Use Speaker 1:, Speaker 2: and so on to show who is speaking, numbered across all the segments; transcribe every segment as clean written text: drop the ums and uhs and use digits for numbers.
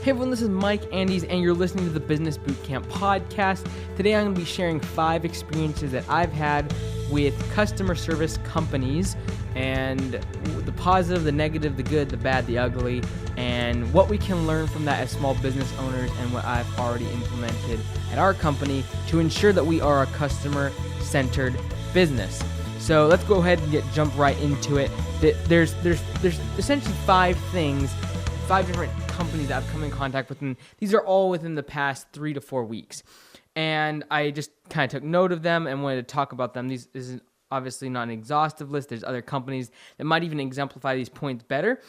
Speaker 1: Hey everyone, this is Mike Andes, and you're listening to the Business Bootcamp podcast. Today I'm going to be sharing 5 experiences that I've had with customer service companies, and the positive, the negative, the good, the bad, the ugly, and what we can learn from that as small business owners, and what I've already implemented at our company to ensure that we are a customer-centered business. So let's go ahead and jump right into it. There's essentially 5 different companies that I've come in contact with, and these are all within the past 3 to 4 weeks. And I just kind of took note of them and wanted to talk about them. This is obviously not an exhaustive list. There's other companies that might even exemplify these points better,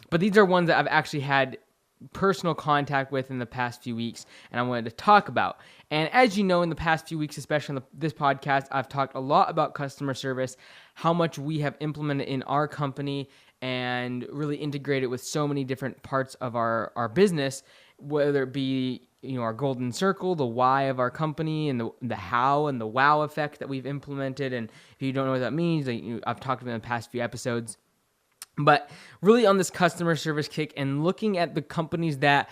Speaker 1: but these are ones that I've actually had personal contact with in the past few weeks, and I wanted to talk about. And as you know, in the past few weeks, especially on this podcast, I've talked a lot about customer service, how much we have implemented in our company, and really integrate it with so many different parts of our business, whether it be our golden circle, the why of our company, and the how and the wow effect that we've implemented. And if you don't know what that means, I've talked about it in the past few episodes. But really on this customer service kick and looking at the companies that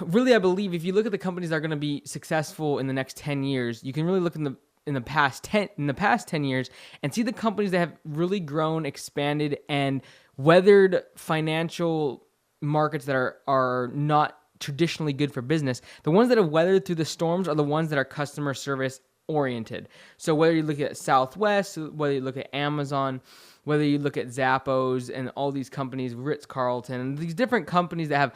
Speaker 1: really, I believe if you look at the companies that are going to be successful in the next 10 years, you can really look in the past 10 years and see the companies that have really grown, expanded, and weathered financial markets that are not traditionally good for business. The ones that have weathered through the storms are the ones that are customer service oriented. So whether you look at Southwest, whether you look at Amazon, whether you look at Zappos and all these companies, Ritz-Carlton, and these different companies that have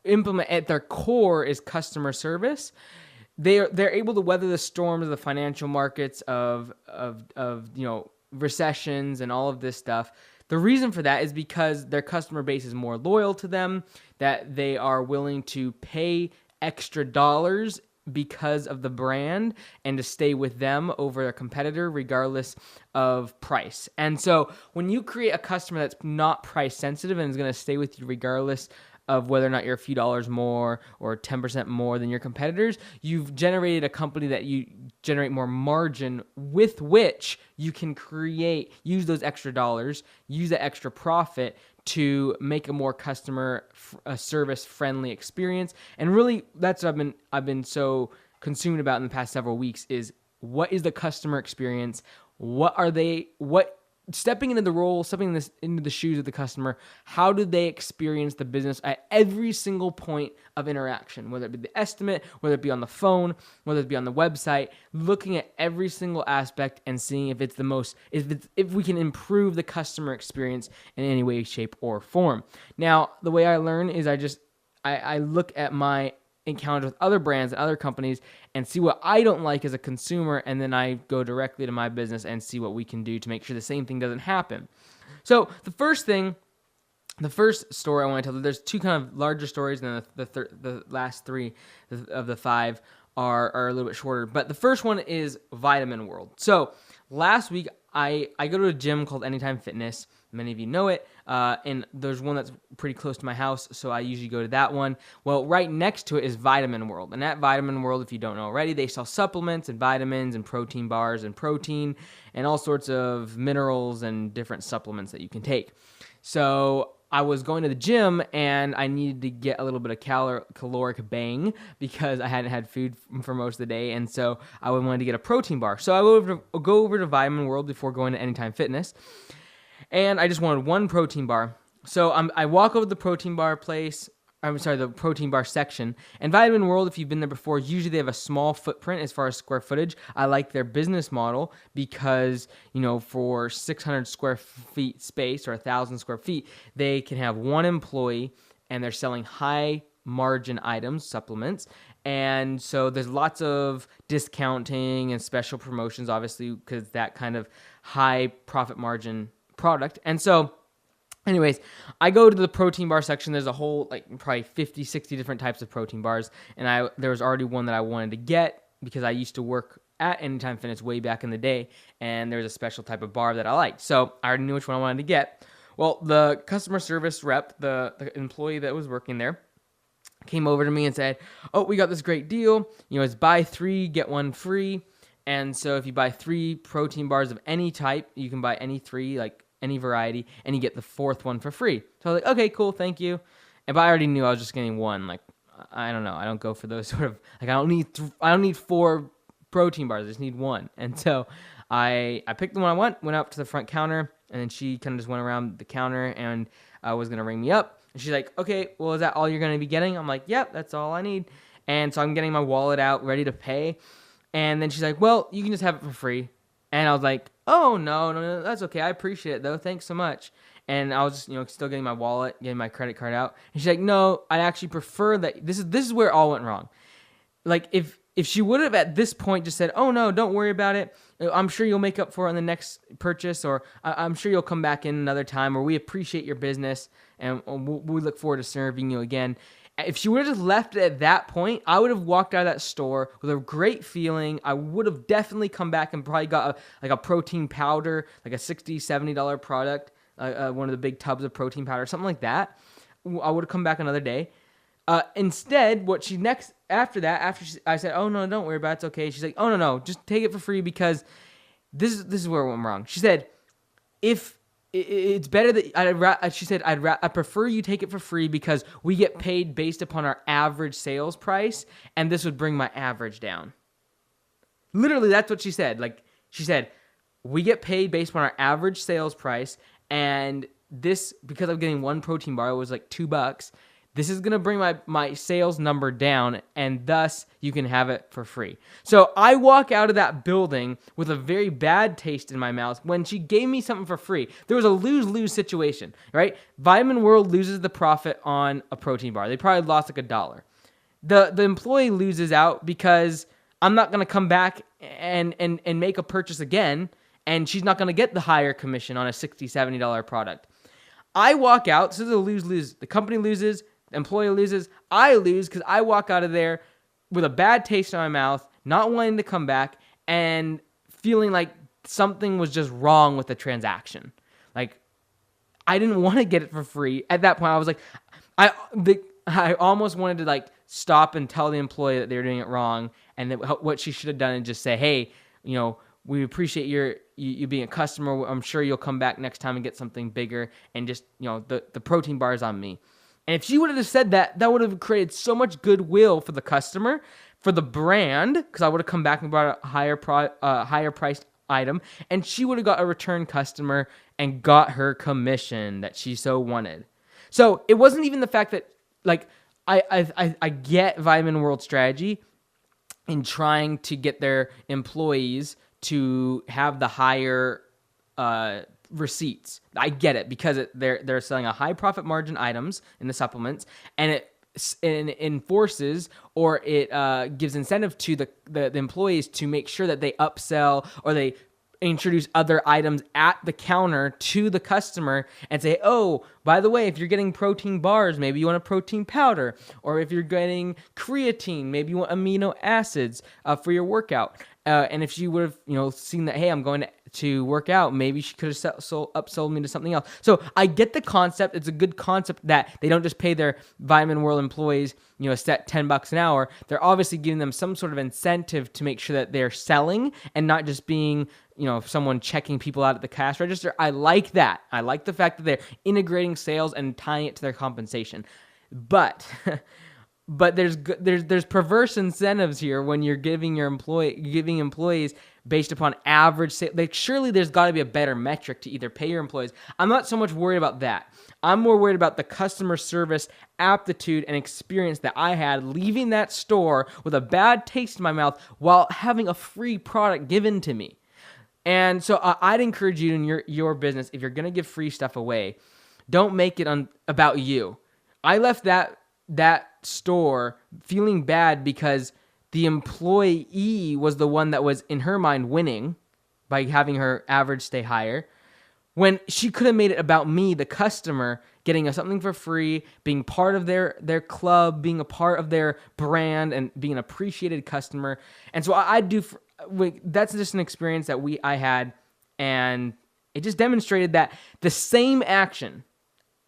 Speaker 1: implement at their core is customer service, they're able to weather the storms of the financial markets of recessions and all of this stuff. The reason for that is because their customer base is more loyal to them, that they are willing to pay extra dollars because of the brand and to stay with them over a competitor regardless of price. And so when you create a customer that's not price sensitive and is going to stay with you regardless of whether or not you're a few dollars more or 10% more than your competitors, you've generated a company that you generate more margin with which you can use those extra dollars, use that extra profit to make a more customer service friendly experience. And really that's what I've been so consumed about in the past several weeks is what is the customer experience? Stepping into the role, into the shoes of the customer, how do they experience the business at every single point of interaction, whether it be the estimate, whether it be on the phone, whether it be on the website, looking at every single aspect and seeing if we can improve the customer experience in any way, shape, or form. Now, the way I learn is I look at my encounters with other brands and other companies and see what I don't like as a consumer, and then I go directly to my business and see what we can do to make sure the same thing doesn't happen. So the first story I want to tell, there's 2 kind of larger stories, and then the last 3 of the 5 are a little bit shorter. But the first one is Vitamin World. So last week, I go to a gym called Anytime Fitness. Many of you know it, and there's one that's pretty close to my house, so I usually go to that one. Well, right next to it is Vitamin World, and at Vitamin World, if you don't know already, they sell supplements and vitamins and protein bars and protein and all sorts of minerals and different supplements that you can take. So I was going to the gym, and I needed to get a little bit of caloric bang because I hadn't had food for most of the day, and so I wanted to get a protein bar. So I go over to Vitamin World before going to Anytime Fitness, and I just wanted one protein bar. So I walk over to the protein bar the protein bar section. And Vitamin World, if you've been there before, usually they have a small footprint as far as square footage. I like their business model because, for 600 square feet space or 1,000 square feet, they can have one employee and they're selling high margin items, supplements. And so there's lots of discounting and special promotions, obviously, because that kind of high profit margin product. And so anyways, I go to the protein bar section. There's a whole, probably 50, 60 different types of protein bars. And there was already one that I wanted to get because I used to work at Anytime Fitness way back in the day. And there's a special type of bar that I liked. So I already knew which one I wanted to get. Well, the customer service rep, the employee that was working there, came over to me and said, "Oh, we got this great deal. It's buy 3, get 1 free. And so if you buy 3 protein bars of any type, you can buy any 3, any variety, and you get the 4th one for free." So I was like, okay, cool, thank you. But I already knew I was just getting one. I don't know. I don't go for those sort of like I don't need 4 protein bars. I just need one. And so I picked the one I went up to the front counter, and then she kind of just went around the counter and was gonna ring me up. And she's like, okay, well, is that all you're gonna be getting? I'm like, yep, that's all I need. And so I'm getting my wallet out, ready to pay. And then she's like, well, you can just have it for free. And I was like, oh, no, that's okay. I appreciate it, though. Thanks so much. And I was just, still getting my wallet, getting my credit card out. And she's like, no, I actually prefer that. This is where it all went wrong. Like, if she would have at this point just said, oh, no, don't worry about it. I'm sure you'll make up for it on the next purchase, or I'm sure you'll come back in another time, or we appreciate your business, and we look forward to serving you again. If she would have just left it at that point, I would have walked out of that store with a great feeling. I would have definitely come back and probably got a protein powder, like a $60, $70 product, one of the big tubs of protein powder, something like that. I would have come back another day. Instead, I said, oh, no, don't worry about it. It's okay. She's like, oh, no, just take it for free because this is where it went wrong. She said, if it's better that she said, I prefer you take it for free because we get paid based upon our average sales price, and this would bring my average down. Literally, that's what she said. Like, she said, we get paid based on our average sales price, and this, because I'm getting one protein bar, it was like $2. This is going to bring my sales number down, and thus you can have it for free. So I walk out of that building with a very bad taste in my mouth when she gave me something for free. There was a lose-lose situation, right? Vitamin World loses the profit on a protein bar. They probably lost like $1. The employee loses out because I'm not going to come back and make a purchase again, and she's not going to get the higher commission on a $60, $70 product. I walk out. This is a lose-lose. The company loses. The employee loses. I lose because I walk out of there with a bad taste in my mouth, not wanting to come back, and feeling like something was just wrong with the transaction. Like, I didn't want to get it for free. At that point, I was like, I almost wanted to like stop and tell the employee that they were doing it wrong, and that what she should have done and just say, hey, we appreciate you being a customer. I'm sure you'll come back next time and get something bigger, and just, the protein bar is on me. And if she would have said that, that would have created so much goodwill for the customer, for the brand, because I would have come back and brought a higher priced item, and she would have got a return customer and got her commission that she so wanted. So it wasn't even the fact that, like, I get Vitamin World strategy in trying to get their employees to have the higher receipts. I get it because they're selling a high profit margin items in the supplements, and it enforces, or it gives incentive to the employees to make sure that they upsell or they introduce other items at the counter to the customer and say, oh, by the way, if you're getting protein bars, maybe you want a protein powder, or if you're getting creatine, maybe you want amino acids for your workout. And if she would have, seen that, hey, I'm going to work out, maybe she could have upsold me to something else. So I get the concept. It's a good concept that they don't just pay their Vitamin World employees, a set $10 an hour. They're obviously giving them some sort of incentive to make sure that they're selling and not just being, someone checking people out at the cash register. I like that. I like the fact that they're integrating sales and tying it to their compensation. But there's perverse incentives here when you're giving employees based upon average sales. Like, surely there's got to be a better metric to either pay your employees. I'm not so much worried about that. I'm more worried about the customer service aptitude and experience that I had leaving that store with a bad taste in my mouth while having a free product given to me. And so I'd encourage you in your business, if you're going to give free stuff away, don't make it about you. I left that store feeling bad because the employee was the one that was, in her mind, winning by having her average stay higher, when she could have made it about me, the customer, getting something for free, being part of their club, being a part of their brand, and being an appreciated customer. And so that's just an experience that I had, and it just demonstrated that the same action,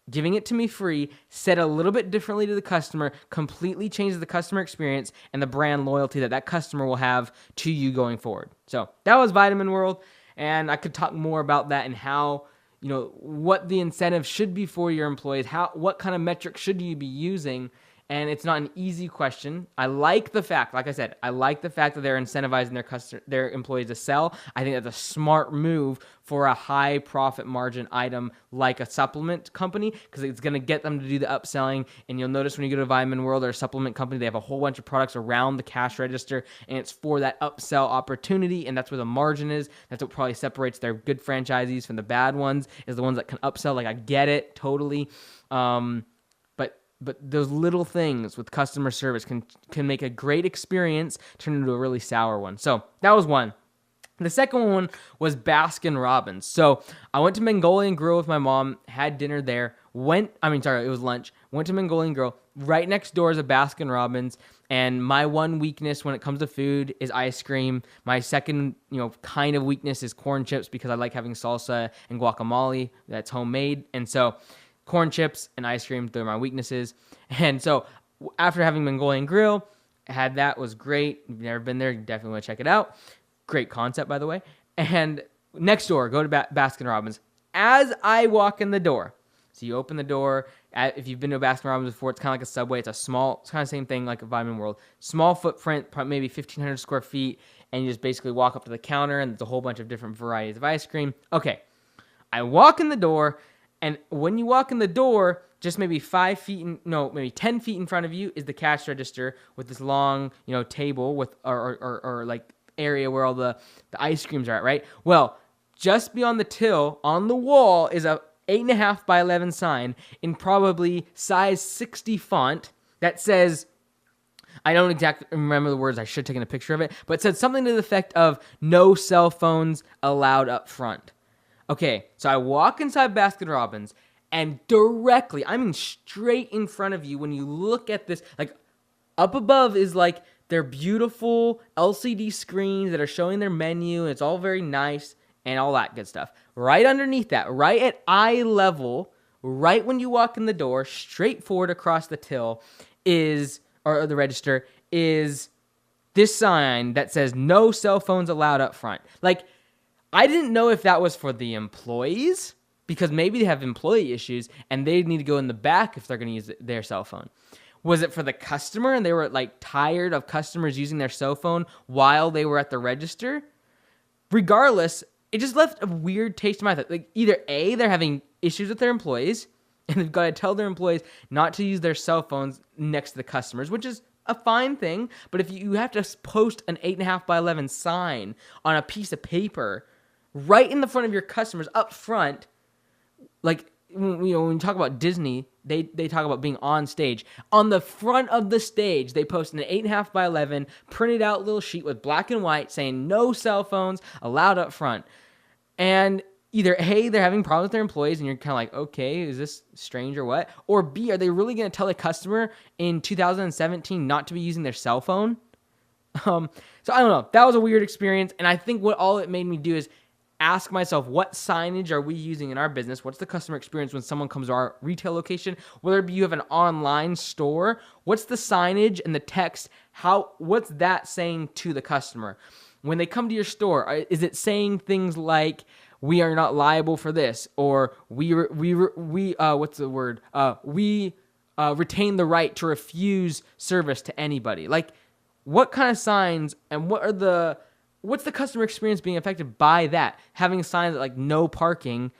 Speaker 1: giving it to me free, said a little bit differently to the customer, completely changes the customer experience and the brand loyalty that customer will have to you going forward. So that was Vitamin World, and I could talk more about that and how, what the incentive should be for your employees, what kind of metrics should you be using, and it's not an easy question. I like the fact, like I said, I like the fact that they're incentivizing their employees to sell. I think that's a smart move for a high profit margin item like a supplement company, because it's going to get them to do the upselling. And you'll notice when you go to Vitamin World or a supplement company, they have a whole bunch of products around the cash register, and it's for that upsell opportunity, and that's where the margin is. That's what probably separates their good franchisees from the bad ones, is the ones that can upsell. Like, I get it totally. But those little things with customer service can make a great experience turn into a really sour one. So that was one. The second one was Baskin Robbins. So I went to Mongolian Grill with my mom, had dinner there. It was lunch. Went to Mongolian Grill. Right next door is a Baskin Robbins. And my one weakness when it comes to food is ice cream. My second, kind of weakness is corn chips, because I like having salsa and guacamole that's homemade. And so corn chips and ice cream, they're my weaknesses. And so after having Mongolian Grill, had that, was great. If you've never been there, you definitely want to check it out. Great concept, by the way. And next door, go to Baskin Robbins. As I walk in the door, so you open the door. If you've been to a Baskin Robbins before, it's kind of like a Subway. It's it's kind of the same thing like a Vitamin World. Small footprint, maybe 1,500 square feet, and you just basically walk up to the counter, and there's a whole bunch of different varieties of ice cream. Okay, I walk in the door, and when you walk in the door, just maybe 10 feet in front of you is the cash register with this long, table with or like area where all the ice creams are at, right? Well, just beyond the till on the wall is a 8.5 by 11 sign in probably size 60 font that says, I don't exactly remember the words, I should have taken a picture of it, but it said something to the effect of no cell phones allowed up front. Okay, so I walk inside Baskin Robbins, and directly, straight in front of you, when you look at this, like up above is like their beautiful LCD screens that are showing their menu, and it's all very nice and all that good stuff. Right underneath that, right at eye level, right when you walk in the door, straight forward across the till or the register, is this sign that says no cell phones allowed up front. Like, I didn't know if that was for the employees, because maybe they have employee issues and they need to go in the back if they're going to use their cell phone. Was it for the customer and they were like tired of customers using their cell phone while they were at the register? Regardless, it just left a weird taste in my mouth. Like, either A, they're having issues with their employees and they've got to tell their employees not to use their cell phones next to the customers, which is a fine thing. But if you have to post an 8.5 by 11 sign on a piece of paper right in the front of your customers up front, like, when you talk about Disney, they talk about being on stage. On the front of the stage, they post an 8.5 by 11 printed out little sheet with black and white saying no cell phones allowed up front. And either A, they're having problems with their employees and you're kind of like, okay, is this strange or what? Or B, are they really going to tell a customer in 2017 not to be using their cell phone? So I don't know. That was a weird experience. And I think what all it made me do is ask myself, what signage are we using in our business? What's the customer experience when someone comes to our retail location? Whether it be you have an online store, what's the signage and the text? What's that saying to the customer? When they come to your store, is it saying things like, we are not liable for this, or we retain the right to refuse service to anybody? Like, what kind of signs and what's the customer experience being affected by that? Having signs like no parking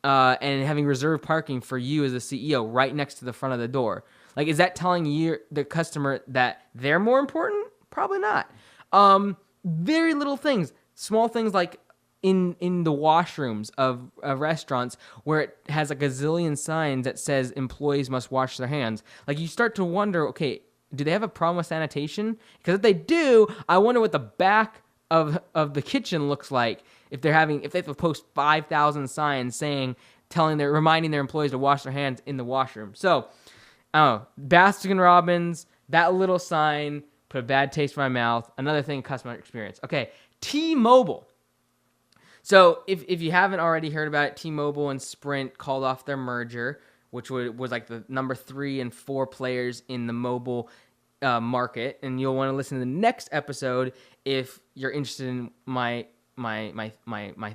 Speaker 1: and having reserved parking for you as a CEO right next to the front of the door. Like, is that telling the customer that they're more important? Probably not. Very little things, small things like in the washrooms of restaurants where it has a gazillion signs that says employees must wash their hands. Like, you start to wonder, okay, do they have a problem with sanitation? Because if they do, I wonder what the back of the kitchen looks like if they have to post 5,000 signs reminding their employees to wash their hands in the washroom. So, Baskin Robbins, that little sign put a bad taste in my mouth. Another thing, customer experience. Okay, T-Mobile. So if you haven't already heard about it, T-Mobile and Sprint called off their merger, which was like the number 3 and 4 players in the mobile market. And you'll want to listen to the next episode if you're interested in my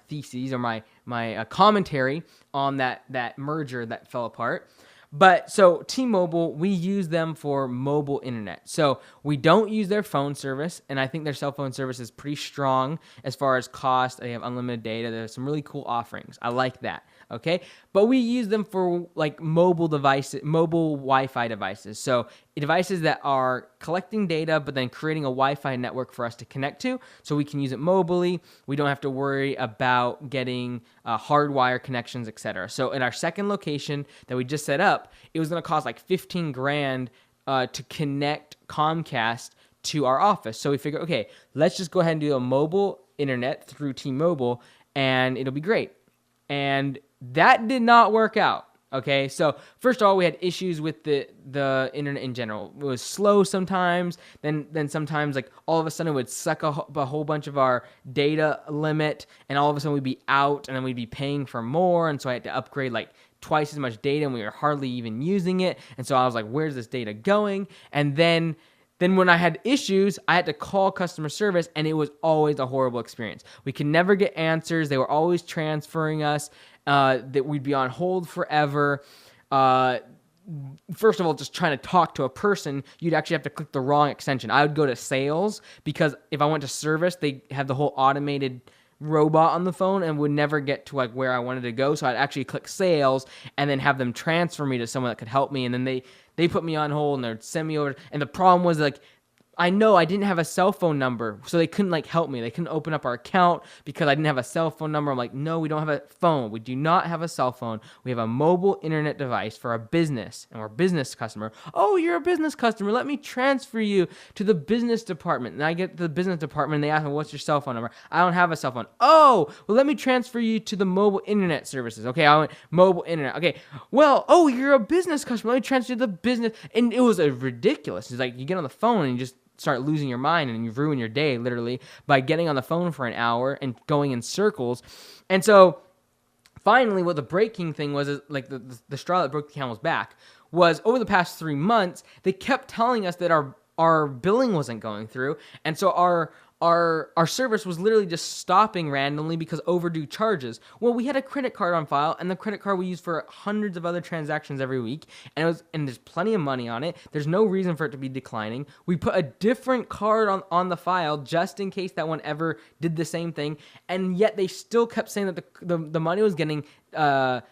Speaker 1: theses or my commentary on that merger that fell apart. But so T-Mobile, we use them for mobile internet. So we don't use their phone service, and I think their cell phone service is pretty strong as far as cost. They have unlimited data. There's some really cool offerings. I like that. Okay, but we use them for like mobile devices, mobile Wi-Fi devices. So devices that are collecting data, but then creating a Wi-Fi network for us to connect to, so we can use it mobily. We don't have to worry about getting hardwire connections, etc. So in our second location that we just set up, it was going to cost like 15 grand to connect Comcast to our office. So we figured, okay, let's just go ahead and do a mobile internet through T-Mobile, and it'll be great. And that did not work out. Okay, so first of all, we had issues with the internet in general. It was slow sometimes. Then sometimes, like, all of a sudden it would suck a whole bunch of our data limit, and all of a sudden we'd be out, and then we'd be paying for more. And so I had to upgrade like twice as much data, and we were hardly even using it. And so I was like, where's this data going? And then when I had issues, I had to call customer service, and it was always a horrible experience. We could never get answers. They were always transferring us. That we'd be on hold forever. First of all, just trying to talk to a person, you'd actually have to click the wrong extension. I would go to sales, because if I went to service, they have the whole automated robot on the phone and would never get to like where I wanted to go. So I'd actually click sales and then have them transfer me to someone that could help me. And then they put me on hold and they'd send me over. And the problem was, like, I know I didn't have a cell phone number, so they couldn't like help me. They couldn't open up our account because I didn't have a cell phone number. I'm like, no, we don't have a phone. We do not have a cell phone. We have a mobile internet device for a business, and we're a business customer. Oh, you're a business customer. Let me transfer you to the business department. And I get to the business department, and they ask me, what's your cell phone number? I don't have a cell phone. Oh, well, let me transfer you to the mobile internet services. Okay, I went mobile internet. Okay, well, oh, you're a business customer. Let me transfer you to the business. And it was ridiculous. It's like you get on the phone and you just start losing your mind, and you ruin your day literally by getting on the phone for an hour and going in circles. And so finally, what the breaking thing was, is like the straw that broke the camel's back, was over the past 3 months, they kept telling us that our billing wasn't going through. And so our service was literally just stopping randomly because overdue charges. Well, we had a credit card on file, and the credit card we use for hundreds of other transactions every week, and there's plenty of money on it. There's no reason for it to be declining. We put a different card on the file just in case that one ever did the same thing, and yet they still kept saying that the money was getting the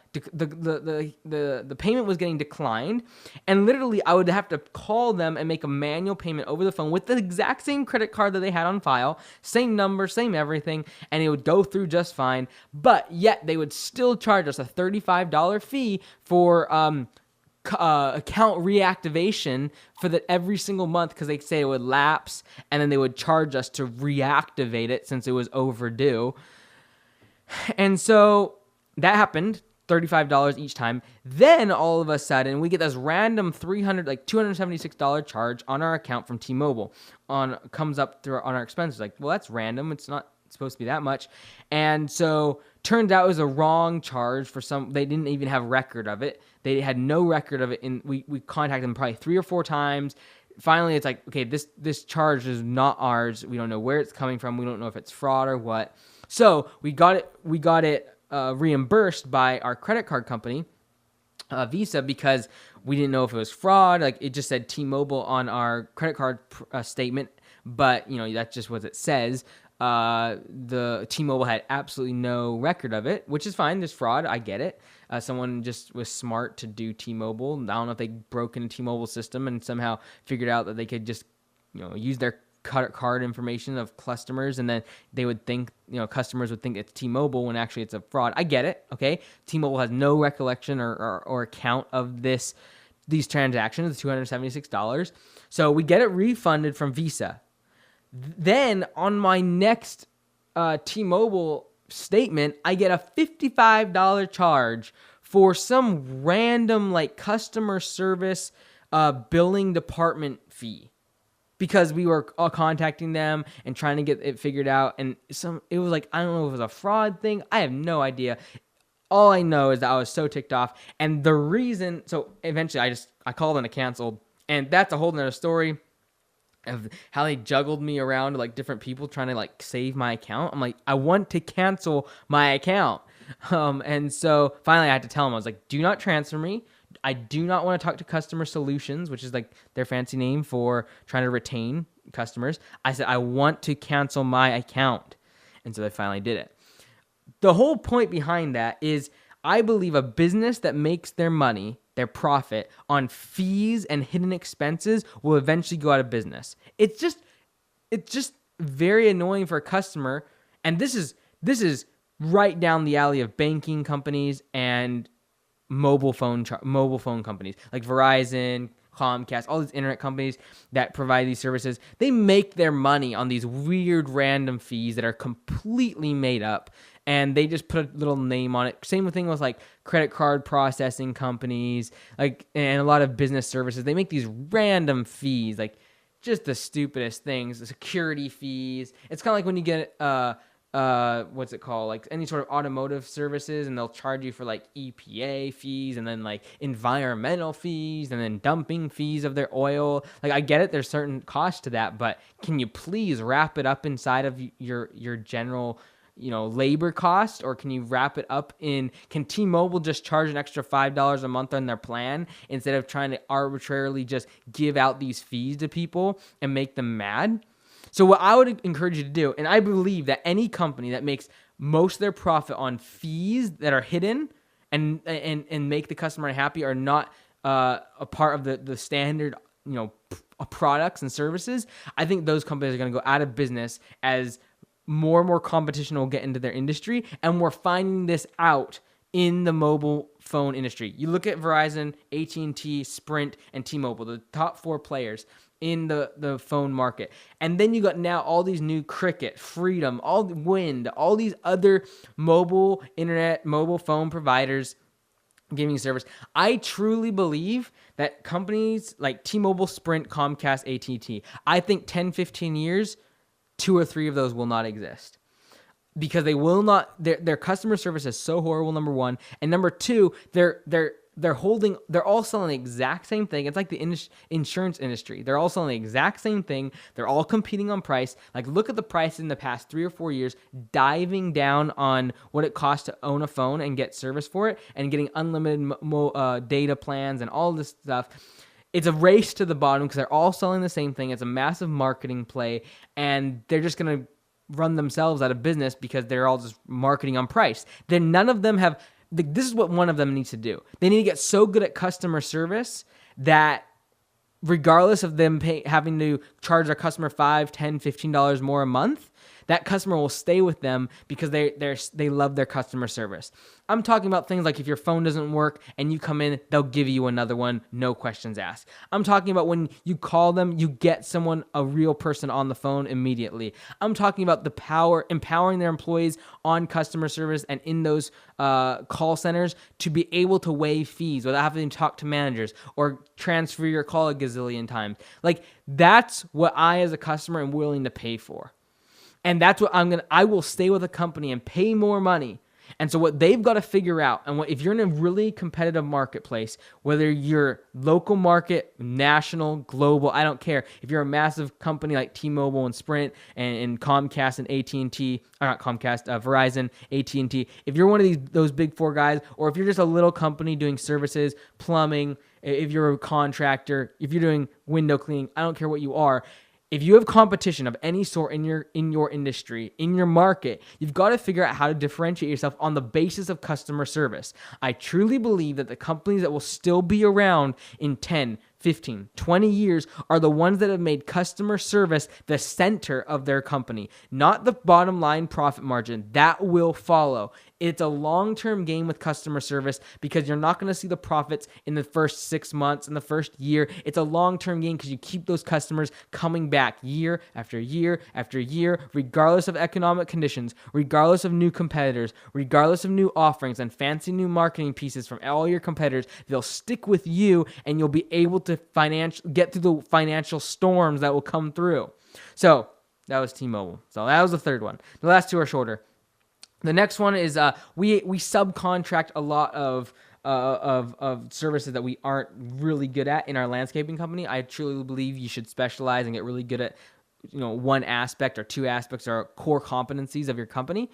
Speaker 1: payment was getting declined, and literally I would have to call them and make a manual payment over the phone with the exact same credit card that they had on file, same number, same everything, and it would go through just fine. But yet they would still charge us a $35 fee for account reactivation for that every single month, because they say it would lapse, and then they would charge us to reactivate it since it was overdue. And so that happened, $35 each time. Then all of a sudden, we get this random $276 charge on our account from T-Mobile. Comes up on our expenses. Like, well, that's random. It's not supposed to be that much. And so turns out it was a wrong charge for some. They didn't even have record of it. They had no record of it. And we contacted them probably 3 or 4 times. Finally, it's like, okay, this charge is not ours. We don't know where it's coming from. We don't know if it's fraud or what. So we got it reimbursed by our credit card company, Visa, because we didn't know if it was fraud. Like, it just said T-Mobile on our credit card statement, but that's just what it says. The T-Mobile had absolutely no record of it, which is fine. There's fraud. I get it. Someone just was smart to do T-Mobile. I don't know if they broke into T-Mobile's system and somehow figured out that they could just use their card information of customers, and then they would think, customers would think it's T-Mobile when actually it's a fraud. I get it, okay? T-Mobile has no recollection or account of these transactions, $276. So we get it refunded from Visa. Then on my next T-Mobile statement, I get a $55 charge for some random customer service billing department fee. Because we were all contacting them and trying to get it figured out. And it was like, I don't know if it was a fraud thing. I have no idea. All I know is that I was so ticked off. And the reason, so eventually I called and I canceled. And that's a whole nother story of how they juggled me around to different people trying to save my account. I'm like, I want to cancel my account. And so finally I had to tell them, I was like, do not transfer me. I do not want to talk to customer solutions, which is like their fancy name for trying to retain customers. I said, I want to cancel my account. And so they finally did it. The whole point behind that is I believe a business that makes their money, their profit on fees and hidden expenses will eventually go out of business. It's just very annoying for a customer. And this is right down the alley of banking companies and mobile phone companies like Verizon, Comcast, all these internet companies that provide these services. They make their money on these weird random fees that are completely made up, and they just put a little name on it. Same thing with like credit card processing companies, like, and a lot of business services. They make these random fees, like just the stupidest things, the security fees. It's kind of like when you get what's it called, like any sort of automotive services, and they'll charge you for like EPA fees and then like environmental fees and then dumping fees of their oil. Like, I get it, there's certain cost to that, but can you please wrap it up inside of your general labor cost? Or can you wrap it up in, can T-Mobile just charge an extra $5 a month on their plan instead of trying to arbitrarily just give out these fees to people and make them mad? So what I would encourage you to do, and I believe that any company that makes most of their profit on fees that are hidden and make the customer unhappy are not a part of the standard products and services, I think those companies are going to go out of business as more and more competition will get into their industry. And we're finding this out in the mobile phone industry. You look at Verizon, AT&T, Sprint, and T-Mobile, the top 4 players in the phone market. And then you got now all these new Cricket, Freedom, all Wind, all these other mobile internet, mobile phone providers giving service. I truly believe that companies like T-Mobile, Sprint, Comcast, AT&T, I think 10, 15 years, 2 or 3 of those will not exist. Because they will not, their customer service is so horrible, number one. And number two, they're all selling the exact same thing. It's like the insurance industry. They're all selling the exact same thing. They're all competing on price. Like, look at the price in the past 3 or 4 years, diving down on what it costs to own a phone and get service for it, and getting unlimited data plans and all this stuff. It's a race to the bottom because they're all selling the same thing. It's a massive marketing play, and they're just going to run themselves out of business because they're all just marketing on price. Then none of them have, this is what one of them needs to do. They need to get so good at customer service that regardless of them having to charge their customer $5, $10, $15 more a month, that customer will stay with them because they love their customer service. I'm talking about things like if your phone doesn't work and you come in, they'll give you another one, no questions asked. I'm talking about when you call them, you get someone, a real person on the phone immediately. I'm talking about the power, empowering their employees on customer service and in those call centers to be able to waive fees without having to talk to managers or transfer your call a gazillion times. Like, that's what I as a customer am willing to pay for. And that's what I will stay with a company and pay more money. And so what they've got to figure out, and if you're in a really competitive marketplace, whether you're local market, national, global, I don't care. If you're a massive company like T-Mobile and Sprint and Comcast and AT&T, or not Comcast, Verizon, AT&T, if you're one of those big 4 guys, or if you're just a little company doing services, plumbing, if you're a contractor, if you're doing window cleaning, I don't care what you are. If you have competition of any sort in your industry, in your market, you've got to figure out how to differentiate yourself on the basis of customer service. I truly believe that the companies that will still be around in 10, 15, 20 years are the ones that have made customer service the center of their company, not the bottom line profit margin. That will follow. It's a long-term game with customer service because you're not going to see the profits in the first 6 months, in the first year. It's a long-term game because you keep those customers coming back year after year after year, regardless of economic conditions, regardless of new competitors, regardless of new offerings and fancy new marketing pieces from all your competitors. They'll stick with you, and you'll be able to get through the financial storms that will come through. So that was T-Mobile. So that was the third one. The last 2 are shorter. The next one is we subcontract a lot of services that we aren't really good at in our landscaping company. I truly believe you should specialize and get really good at one aspect or 2 aspects or core competencies of your company.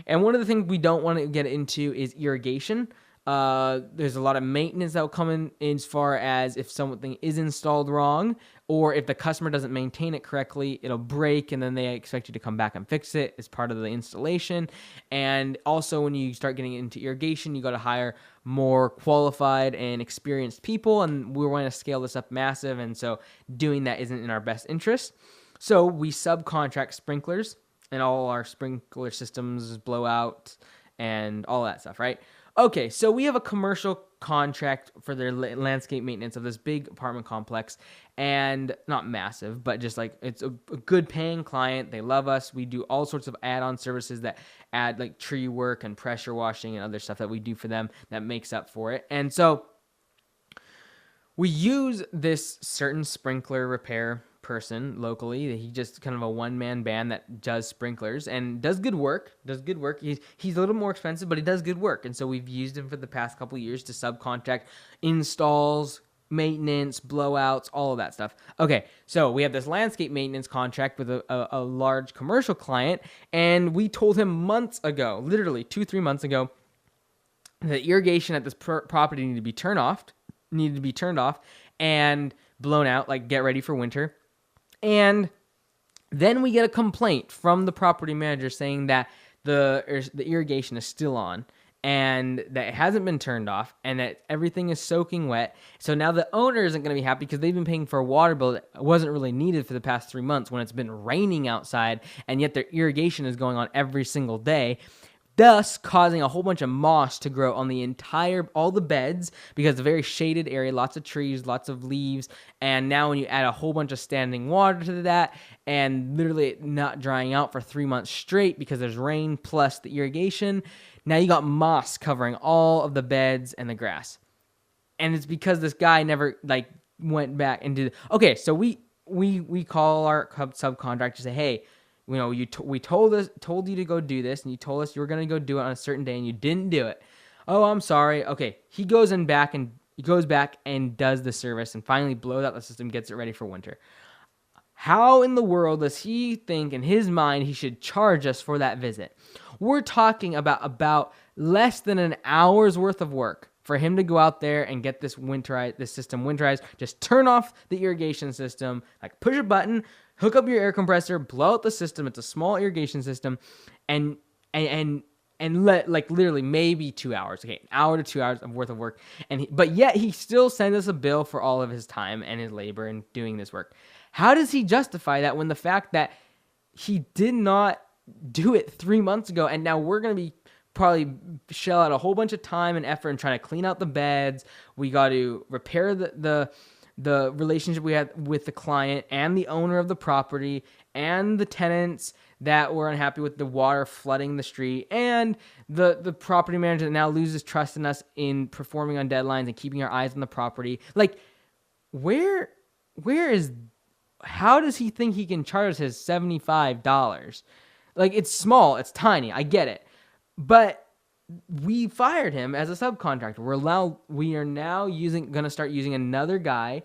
Speaker 1: And one of the things we don't want to get into is irrigation. There's a lot of maintenance that will come in as far as if something is installed wrong, or if the customer doesn't maintain it correctly, it'll break, and then they expect you to come back and fix it as part of the installation. And also, when you start getting into irrigation, you got to hire more qualified and experienced people, and we want to scale this up massive, and so doing that isn't in our best interest. So we subcontract sprinklers and all our sprinkler systems, blowout, and all that stuff, right? Okay, so we have a commercial contract for their landscape maintenance of this big apartment complex, and not massive, but just like it's a good paying client. They love us. We do all sorts of add-on services that add like tree work and pressure washing and other stuff that we do for them that makes up for it. And so we use this certain sprinkler repair person locally. He just kind of a one-man band that does sprinklers and does good work. He's a little more expensive, but he does good work. And so we've used him for the past couple of years to subcontract installs, maintenance, blowouts, all of that stuff. Okay, so we have this landscape maintenance contract with a large commercial client, and we told him months ago, literally 2-3 months ago, that irrigation at this property needed to be turned off and blown out, like get ready for winter. And then we get a complaint from the property manager saying that the irrigation is still on and that it hasn't been turned off and that everything is soaking wet. So now the owner isn't going to be happy because they've been paying for a water bill that wasn't really needed for the past 3 months when it's been raining outside, and yet their irrigation is going on every single day, thus causing a whole bunch of moss to grow on all the beds, because it's a very shaded area, lots of trees, lots of leaves. And now when you add a whole bunch of standing water to that and literally not drying out for 3 months straight because there's rain plus the irrigation, now you got moss covering all of the beds and the grass. And it's because this guy never went back and did. Okay, so we call our subcontractor to say, hey, we told you to go do this, and you told us you were going to go do it on a certain day, and you didn't do it. Oh, I'm sorry. Okay, he goes back and does the service, and finally blows out the system, gets it ready for winter. How in the world does he think in his mind he should charge us for that visit? We're talking about less than an hour's worth of work for him to go out there and get this system winterized. Just turn off the irrigation system, like push a button, hook up your air compressor, blow out the system. It's a small irrigation system, and let literally maybe 2 hours. Okay, an hour to 2 hours of worth of work, but yet he still sends us a bill for all of his time and his labor in doing this work. How does he justify that when the fact that he did not do it 3 months ago, and now we're going to be probably shell out a whole bunch of time and effort in trying to clean out the beds. We got to repair the relationship we had with the client and the owner of the property and the tenants that were unhappy with the water flooding the street, and the property manager that now loses trust in us in performing on deadlines and keeping our eyes on the property. Like, how does he think he can charge his $75? Like, it's small, it's tiny, I get it. But we fired him as a subcontractor. We are now going to start using another guy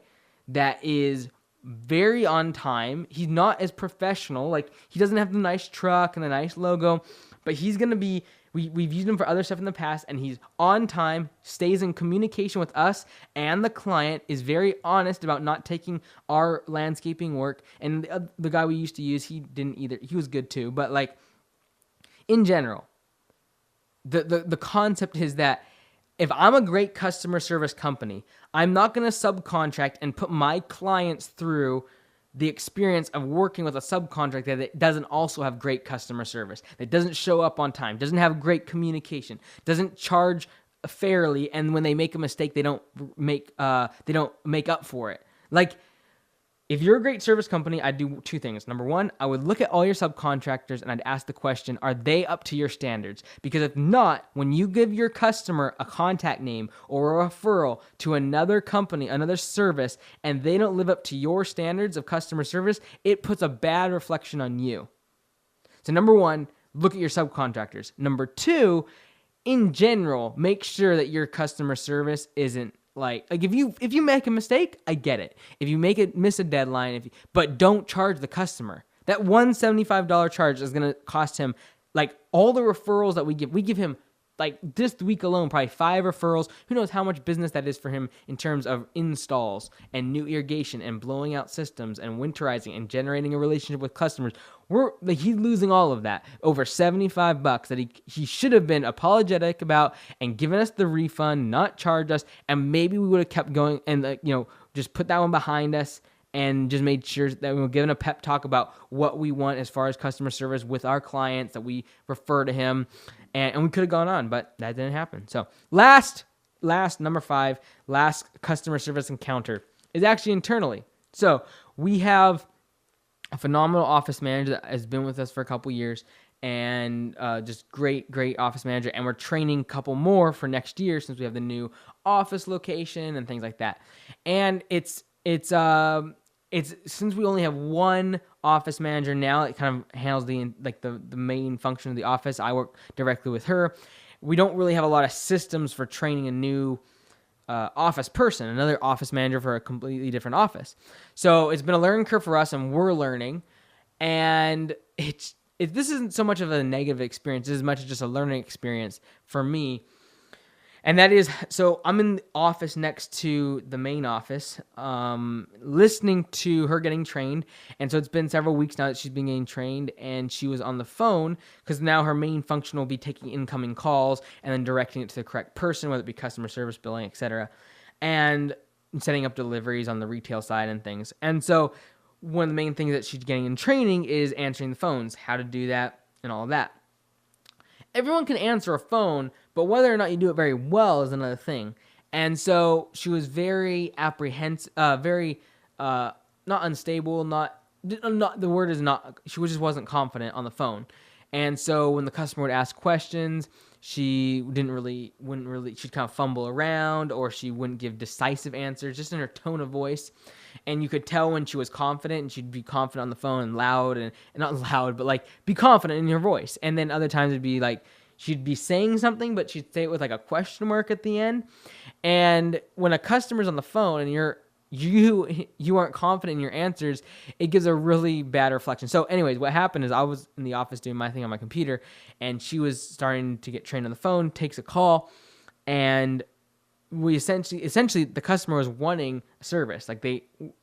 Speaker 1: that is very on time. He's not as professional. Like, he doesn't have the nice truck and the nice logo, but he's going to be, we've used him for other stuff in the past, and he's on time, stays in communication with us and the client, is very honest about not taking our landscaping work. And the guy we used to use, he didn't either. He was good too. But like, in general, the concept is that if I'm a great customer service company, I'm not going to subcontract and put my clients through the experience of working with a subcontractor that doesn't also have great customer service, that doesn't show up on time, doesn't have great communication, doesn't charge fairly, and when they make a mistake, they don't make up for it. Like, if you're a great service company, I'd do two things. Number one, I would look at all your subcontractors and I'd ask the question, are they up to your standards? Because if not, when you give your customer a contact name or a referral to another company, another service, and they don't live up to your standards of customer service, it puts a bad reflection on you. So number one, look at your subcontractors. Number two, in general, make sure that your customer service isn't like if you make a mistake, I get it. If you miss a deadline, but don't charge the customer. That $175 charge is going to cost him, like, all the referrals that we give him like this week alone, probably 5 referrals. Who knows how much business that is for him in terms of installs and new irrigation and blowing out systems and winterizing and generating a relationship with customers. He's losing all of that, over $75 that he should have been apologetic about and given us the refund, not charged us, and maybe we would have kept going and just put that one behind us and just made sure that we were given a pep talk about what we want as far as customer service with our clients, that we refer to him, and we could have gone on, but that didn't happen. So last number 5, last customer service encounter is actually internally. So we have a phenomenal office manager that has been with us for a couple years, and just great office manager. And we're training a couple more for next year since we have the new office location and things like that. And it's since we only have one office manager now, it kind of handles the main function of the office. I work directly with her. We don't really have a lot of systems for training a new office person, another office manager for a completely different office. So it's been a learning curve for us, and we're learning. And this isn't so much of a negative experience as much as just a learning experience for me. And that is, so I'm in the office next to the main office, listening to her getting trained. And so it's been several weeks now that she's been getting trained, and she was on the phone because now her main function will be taking incoming calls and then directing it to the correct person, whether it be customer service, billing, etc., and setting up deliveries on the retail side and things. And so one of the main things that she's getting in training is answering the phones, how to do that and all of that. Everyone can answer a phone, but whether or not you do it very well is another thing. And so she was very apprehensive, not unstable, not the word is not, she just wasn't confident on the phone. And so when the customer would ask questions, she wouldn't really, she'd kind of fumble around, or she wouldn't give decisive answers, just in her tone of voice. And you could tell when she was confident, and she'd be confident on the phone and loud, and not loud, but like be confident in your voice. And then other times it'd be like, she'd be saying something, but she'd say it with like a question mark at the end. And when a customer's on the phone and you aren't confident in your answers, it gives a really bad reflection. So anyways, what happened is I was in the office doing my thing on my computer, and she was starting to get trained on the phone, takes a call, and we essentially the customer was wanting a service. Like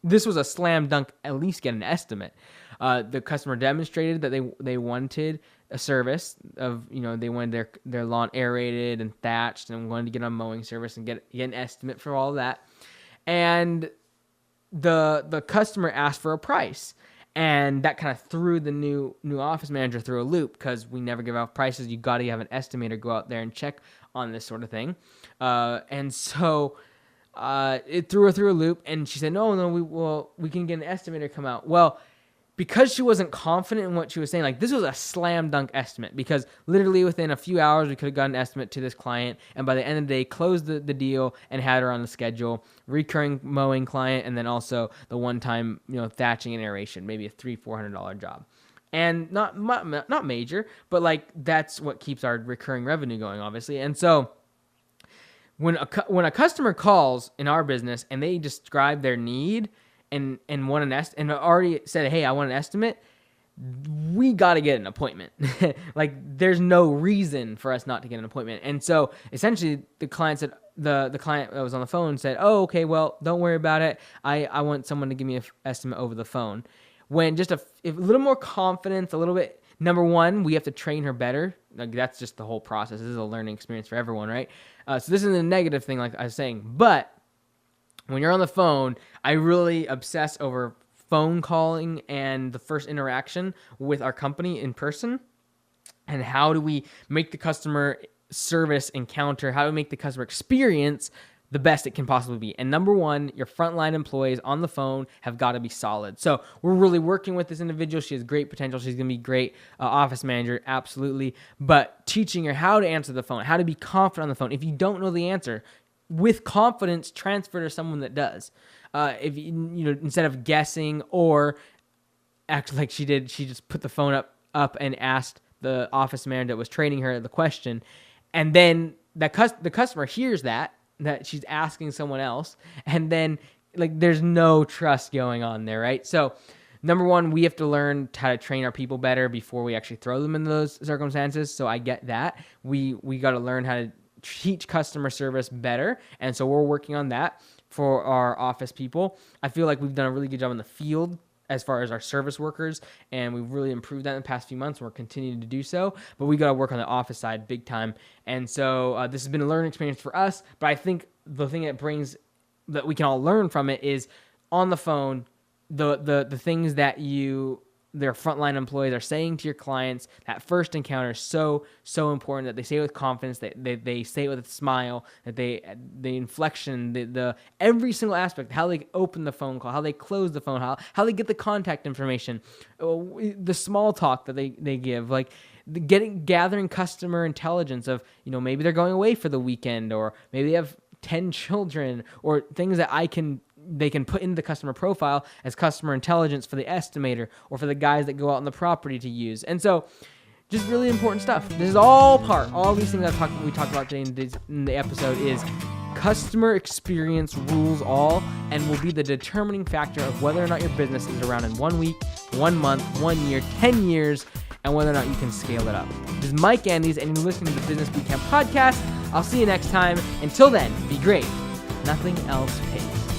Speaker 1: this was a slam dunk, at least get an estimate. The customer demonstrated that they wanted a service of, they wanted their lawn aerated and thatched, and wanted to get on a mowing service and get an estimate for all of that. And the customer asked for a price, and that kind of threw the new office manager through a loop, because we never give out prices. You got to have an estimator go out there and check on this sort of thing. And so it threw her through a loop, and she said, no, we can get an estimator come out. Well, because she wasn't confident in what she was saying, like this was a slam dunk estimate, because literally within a few hours we could have gotten an estimate to this client, and by the end of the day closed the deal and had her on the schedule, recurring mowing client, and then also the one-time thatching and aeration, maybe a $300-400 job. And not major, but like that's what keeps our recurring revenue going, obviously. And so when a customer calls in our business and they describe their need and want an and already said, hey, I want an estimate, we got to get an appointment. Like there's no reason for us not to get an appointment. And so essentially the client said, the client that was on the phone said, oh, okay, well, don't worry about it. I want someone to give me an estimate over the phone. When just a little more confidence, a little bit, number one, we have to train her better. Like that's just the whole process. This is a learning experience for everyone, right? So this isn't a negative thing like I was saying, but when you're on the phone, I really obsess over phone calling and the first interaction with our company in person, and how do we make the customer service encounter, how do we make the customer experience the best it can possibly be. And number one, your frontline employees on the phone have got to be solid. So we're really working with this individual. She has great potential. She's going to be great office manager, absolutely. But teaching her how to answer the phone, how to be confident on the phone. If you don't know the answer, with confidence, transfer to someone that does. If instead of guessing or act like she did, she just put the phone up and asked the office manager that was training her the question, and then the customer hears that she's asking someone else, and then like there's no trust going on there, right? So number one, we have to learn how to train our people better before we actually throw them into those circumstances. So I get that. We got to learn how to teach customer service better. And so we're working on that for our office people. I feel like we've done a really good job in the field as far as our service workers, and we've really improved that in the past few months, and we're continuing to do so, but we got to work on the office side big time. And so this has been a learning experience for us, but I think the thing that we can all learn from it is on the phone, the things that their frontline employees are saying to your clients. That first encounter is so important, that they say it with confidence, that they say it with a smile, that the inflection, the every single aspect, how they open the phone call, how they close the phone, how they get the contact information, the small talk that they give, like gathering customer intelligence of, maybe they're going away for the weekend, or maybe they have 10 children, or things that they can put into the customer profile as customer intelligence for the estimator or for the guys that go out on the property to use. And so just really important stuff. This is all these things we talked about today in the episode is customer experience rules all and will be the determining factor of whether or not your business is around in 1 week, 1 month, 1 year, 10 years, and whether or not you can scale it up. This is Mike Andes, and you're listening to the Business Bootcamp podcast. I'll see you next time. Until then, be great. Nothing else pays.